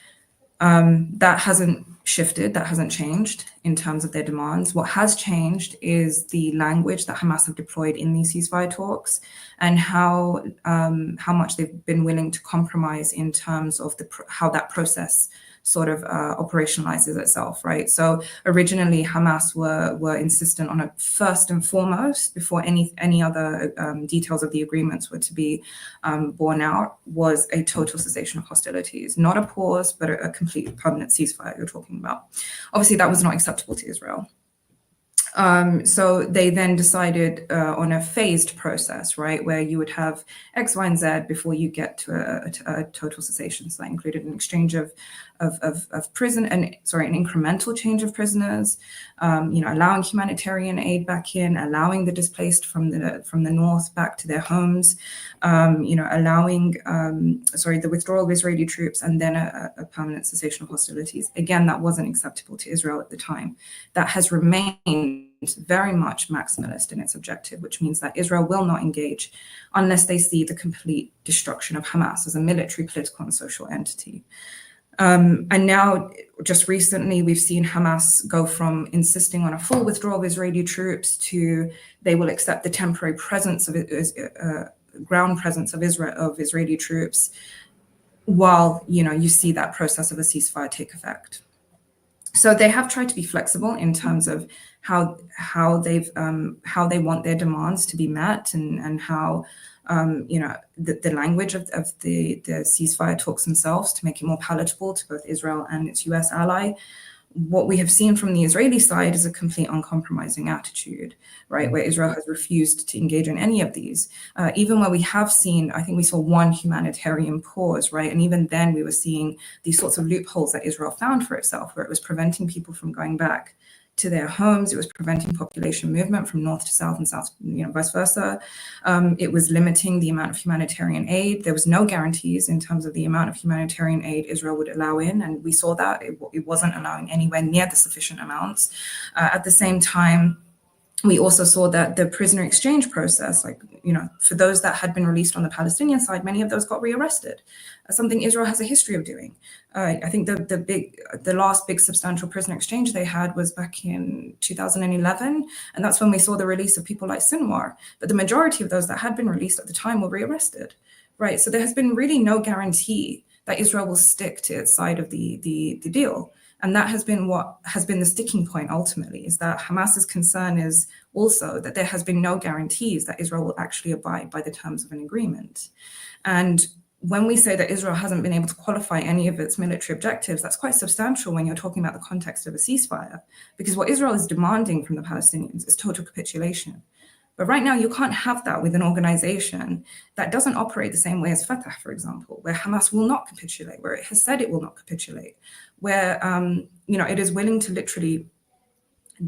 Speaker 2: That hasn't shifted, that hasn't changed in terms of their demands. What has changed is the language that Hamas have deployed in these ceasefire talks, and how much they've been willing to compromise in terms of how that process sort of operationalizes itself, right? So originally Hamas were insistent on a first and foremost, before any other details of the agreements were to be borne out, was a total cessation of hostilities, not a pause, but a complete permanent ceasefire you're talking about. Obviously that was not acceptable to Israel. So they then decided on a phased process, right, where you would have X, Y, and Z before you get to a total cessation. So that included an exchange of prison, an incremental change of prisoners, allowing humanitarian aid back in, allowing the displaced from the north back to their homes, allowing the withdrawal of Israeli troops, and then a permanent cessation of hostilities. Again, that wasn't acceptable to Israel at the time. That has remained very much maximalist in its objective, which means that Israel will not engage unless they see the complete destruction of Hamas as a military, political, and social entity. And now, just recently, we've seen Hamas go from insisting on a full withdrawal of Israeli troops to they will accept the temporary presence of ground presence of Israeli troops, while you see that process of a ceasefire take effect. So they have tried to be flexible in terms of how they want their demands to be met, and how the language of the ceasefire talks themselves to make it more palatable to both Israel and its US ally. What we have seen from the Israeli side is a complete uncompromising attitude, right? Where Israel has refused to engage in any of these. Even where we have seen, I think we saw one humanitarian pause, right? And even then we were seeing these sorts of loopholes that Israel found for itself, where it was preventing people from going back to their homes. It was preventing population movement from north to south and south, vice versa. It was limiting the amount of humanitarian aid. There was no guarantees in terms of the amount of humanitarian aid Israel would allow in, and we saw that it wasn't allowing anywhere near the sufficient amounts. At the same time, we also saw that the prisoner exchange process, for those that had been released on the Palestinian side, many of those got rearrested, something Israel has a history of doing. I think the last big substantial prisoner exchange they had was back in 2011, and that's when we saw the release of people like Sinwar. But the majority of those that had been released at the time were rearrested, right? So there has been really no guarantee that Israel will stick to its side of the deal. And that has been what has been the sticking point ultimately, is that Hamas's concern is also that there has been no guarantees that Israel will actually abide by the terms of an agreement. And when we say that Israel hasn't been able to qualify any of its military objectives, that's quite substantial when you're talking about the context of a ceasefire, because what Israel is demanding from the Palestinians is total capitulation. But right now, you can't have that with an organization that doesn't operate the same way as Fatah, for example, where Hamas will not capitulate, where it has said it will not capitulate, where it is willing to literally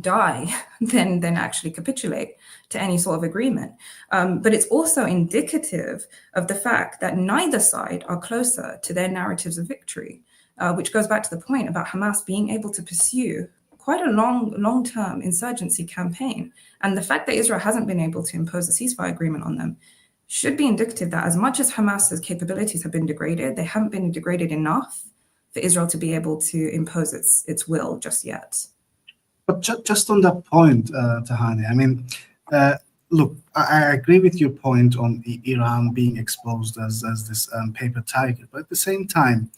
Speaker 2: die than actually capitulate to any sort of agreement. But it's also indicative of the fact that neither side are closer to their narratives of victory, which goes back to the point about Hamas being able to pursue quite a long-term insurgency campaign. And the fact that Israel hasn't been able to impose a ceasefire agreement on them should be indicative that as much as Hamas's capabilities have been degraded, they haven't been degraded enough for Israel to be able to impose its will just yet.
Speaker 1: But just on that point, Tahani, I mean, look, I agree with your point on Iran being exposed as this paper tiger, but at the same time,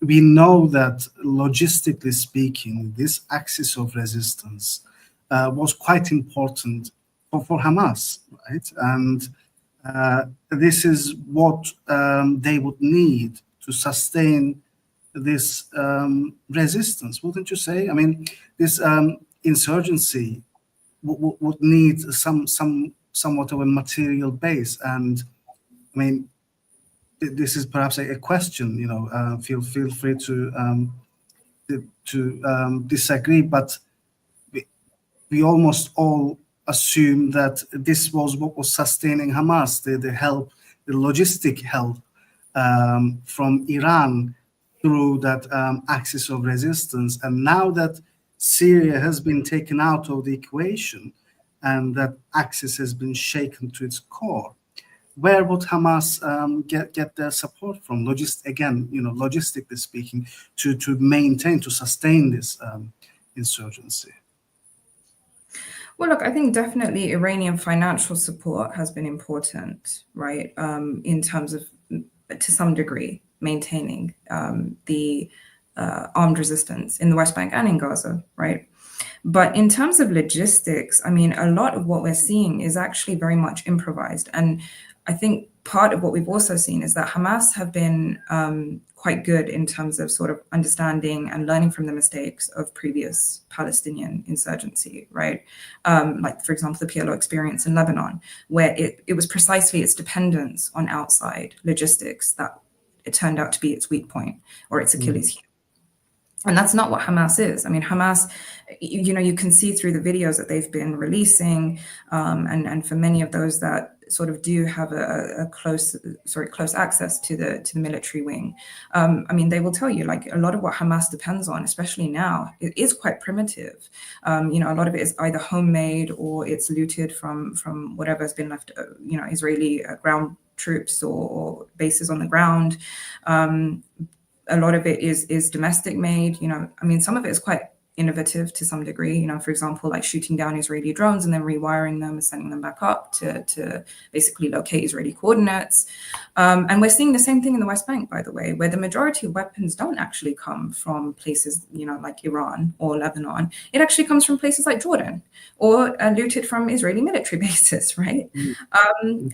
Speaker 1: we know that logistically speaking, this axis of resistance was quite important for Hamas, right? And this is what they would need to sustain this resistance, wouldn't you say? I mean, this insurgency would need somewhat of a material base, and I mean, this is perhaps a question. Feel free to disagree, but we almost all assume that this was what was sustaining Hamas, the help, the logistic help from Iran through that axis of resistance. And now that Syria has been taken out of the equation and that axis has been shaken to its core, where would Hamas get their support from? Logistically speaking, to sustain this insurgency?
Speaker 2: Well, look, I think definitely Iranian financial support has been important, right? In terms of, to some degree, maintaining the armed resistance in the West Bank and in Gaza, right? But in terms of logistics, I mean, a lot of what we're seeing is actually very much improvised. And I think part of what we've also seen is that Hamas have been quite good in terms of sort of understanding and learning from the mistakes of previous Palestinian insurgency, right? Like, for example, the PLO experience in Lebanon, where it was precisely its dependence on outside logistics that it turned out to be its weak point or its Achilles heel. And that's not what Hamas is. I mean, Hamas, you can see through the videos that they've been releasing, and for many of those that sort of do have a close access to the military wing. I mean, they will tell you, like, a lot of what Hamas depends on, especially now, it is quite primitive. A lot of it is either homemade or it's looted from whatever has been left, Israeli ground troops or bases on the ground. a lot of it is domestic made. I mean, some of it is quite innovative to some degree. For example, like shooting down Israeli drones and then rewiring them and sending them back up to basically locate Israeli coordinates. And we're seeing the same thing in the West Bank, by the way, where the majority of weapons don't actually come from places, like Iran or Lebanon. It actually comes from places like Jordan or looted from Israeli military bases, right?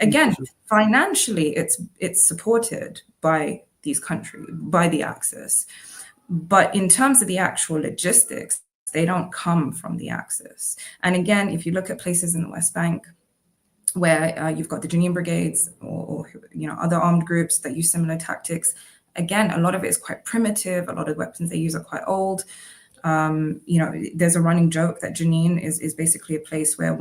Speaker 2: Again, financially, it's supported by these countries, by the Axis. But in terms of the actual logistics, they don't come from the Axis. And again, if you look at places in the West Bank where you've got the Jenin brigades or other armed groups that use similar tactics, again, a lot of it is quite primitive. A lot of the weapons they use are quite old. There's a running joke that Jenin is basically a place where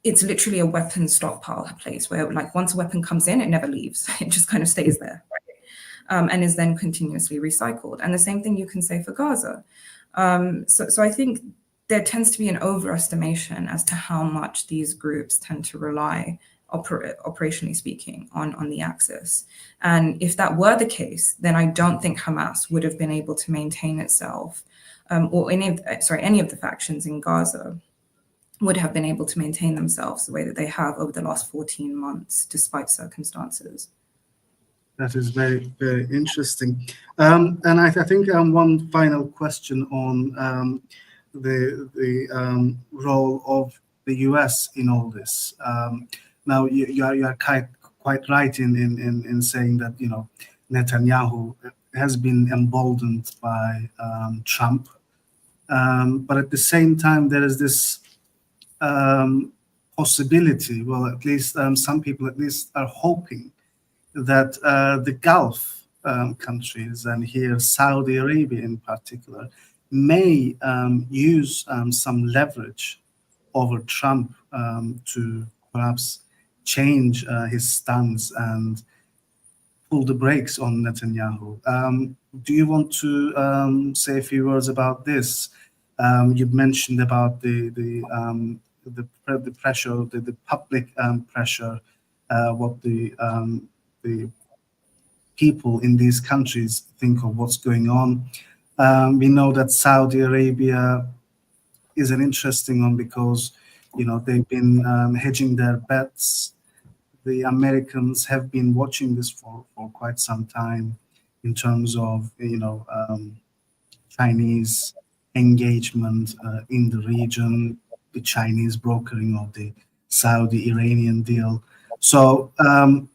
Speaker 2: it's literally a weapon stockpile place where, like, once a weapon comes in, it never leaves. It just kind of stays there, right? And is then continuously recycled. And the same thing you can say for Gaza. So I think there tends to be an overestimation as to how much these groups tend to rely, operationally speaking, on the Axis. And if that were the case, then I don't think Hamas would have been able to maintain itself, or any of the factions in Gaza would have been able to maintain themselves the way that they have over the last 14 months, despite circumstances.
Speaker 1: That is very, very interesting. And I think one final question on the role of the US in all this. Now, you are quite right in saying that Netanyahu has been emboldened by Trump, but at the same time there is this possibility. Well, at least some people at least are hoping that the Gulf countries, and here Saudi Arabia in particular, may use some leverage over Trump to perhaps change his stance and pull the brakes on Netanyahu. Do you want to say a few words about this? You've mentioned about the pressure, the public pressure, what the people in these countries think of what's going on. We know that Saudi Arabia is an interesting one because they've been hedging their bets. The Americans have been watching this for quite some time in terms of Chinese engagement in the region, the Chinese brokering of the Saudi-Iranian deal. So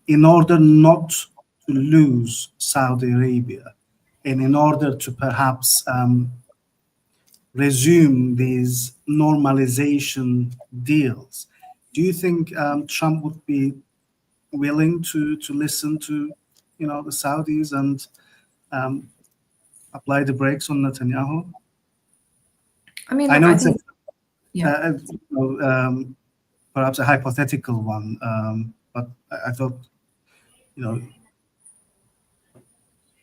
Speaker 1: in order not to lose Saudi Arabia, and in order to perhaps resume these normalization deals, do you think Trump would be willing to listen to the Saudis and apply the brakes on Netanyahu?
Speaker 2: I mean,
Speaker 1: I know it's perhaps a hypothetical one, but I thought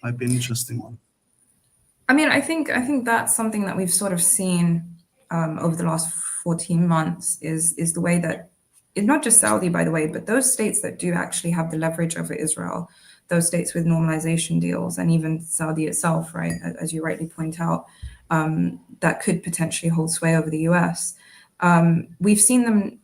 Speaker 1: might be an interesting one.
Speaker 2: I mean, I think that's something that we've sort of seen over the last 14 months is the way that, not just Saudi, by the way, but those states that do actually have the leverage over Israel, those states with normalization deals, and even Saudi itself, right, as you rightly point out, that could potentially hold sway over the US. We've seen them,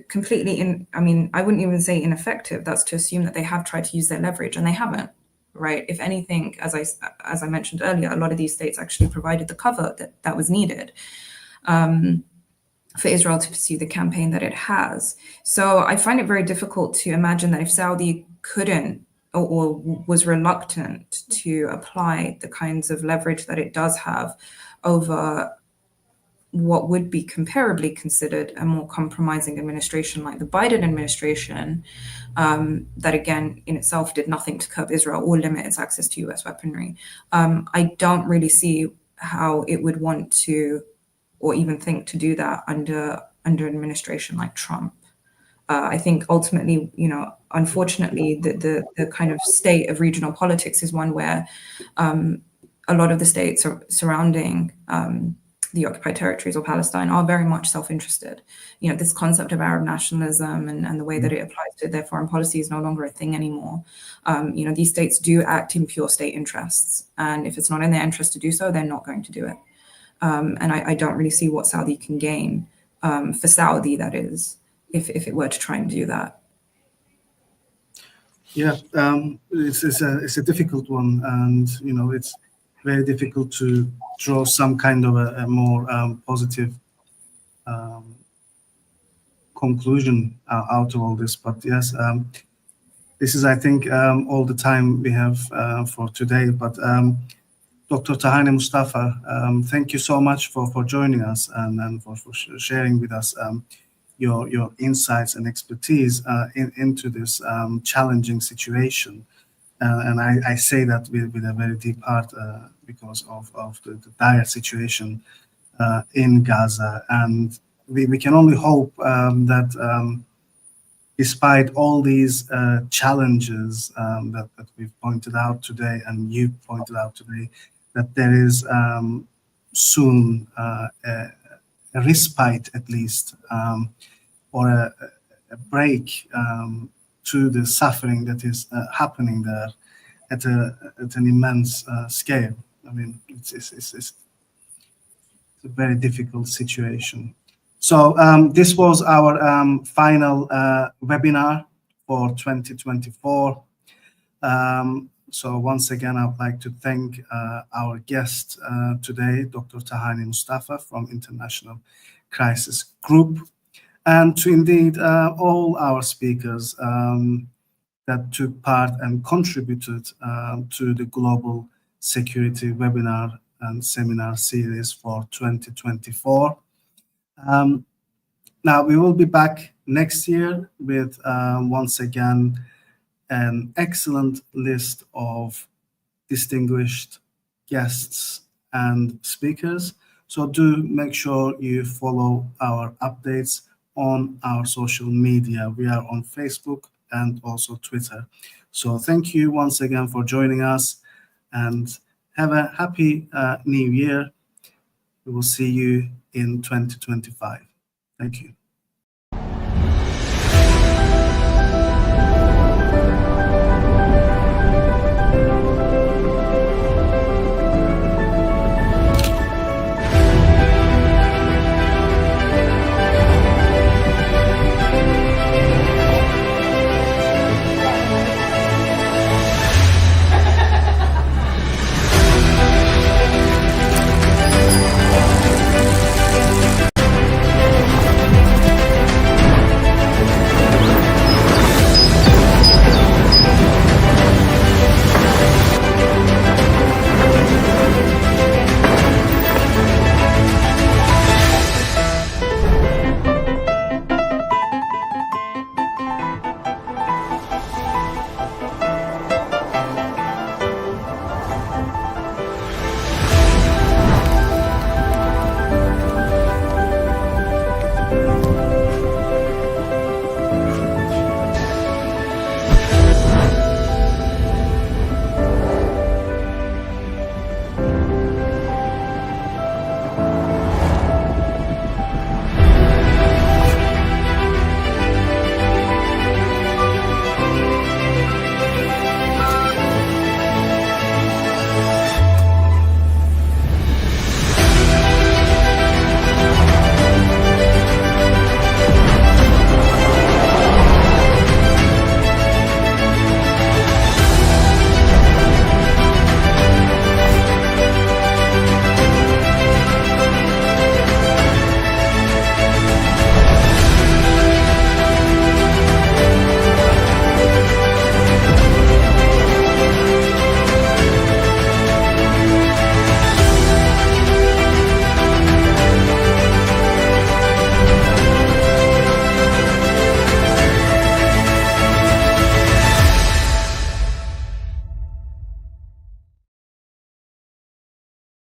Speaker 2: completely I mean, I wouldn't even say ineffective. That's to assume that they have tried to use their leverage, and they haven't, right? If anything, as I mentioned earlier, a lot of these states actually provided the cover that was needed for Israel to pursue the campaign that it has. So I find it very difficult to imagine that if Saudi couldn't or was reluctant to apply the kinds of leverage that it does have over what would be comparably considered a more compromising administration like the Biden administration, that again in itself did nothing to curb Israel or limit its access to US weaponry. I don't really see how it would want to or even think to do that under an administration like Trump. I think ultimately, unfortunately, the kind of state of regional politics is one where a lot of the states surrounding the occupied territories or Palestine are very much self-interested. This concept of Arab nationalism and the way that it applies to their foreign policy is no longer a thing anymore. These states do act in pure state interests, and if it's not in their interest to do so, they're not going to do it. And I don't really see what Saudi can gain, for Saudi, that is, if it were to try and do that.
Speaker 1: Yeah, it's a difficult one, and it's very difficult to draw some kind of a more positive conclusion out of all this. But yes, this is, I think, all the time we have for today. But Dr. Tahani Mustafa, thank you so much for joining us and for sharing with us your insights and expertise into this challenging situation. And I say that with a very deep heart because of the dire situation in Gaza. And we can only hope that despite all these challenges that we've pointed out today, and you pointed out today, that there is soon a respite, at least, or a break to the suffering that is happening there at an immense scale. I mean, it's a very difficult situation. So this was our final webinar for 2024. So once again, I would like to thank our guest today, Dr. Tahani Mustafa from International Crisis Group, and to indeed all our speakers that took part and contributed to the Global Security Webinar and Seminar Series for 2024. Now, we will be back next year with, once again, an excellent list of distinguished guests and speakers. So do make sure you follow our updates on our social media. We are on Facebook and also Twitter. So thank you once again for joining us, and have a happy new year. We will see you in 2025. Thank you.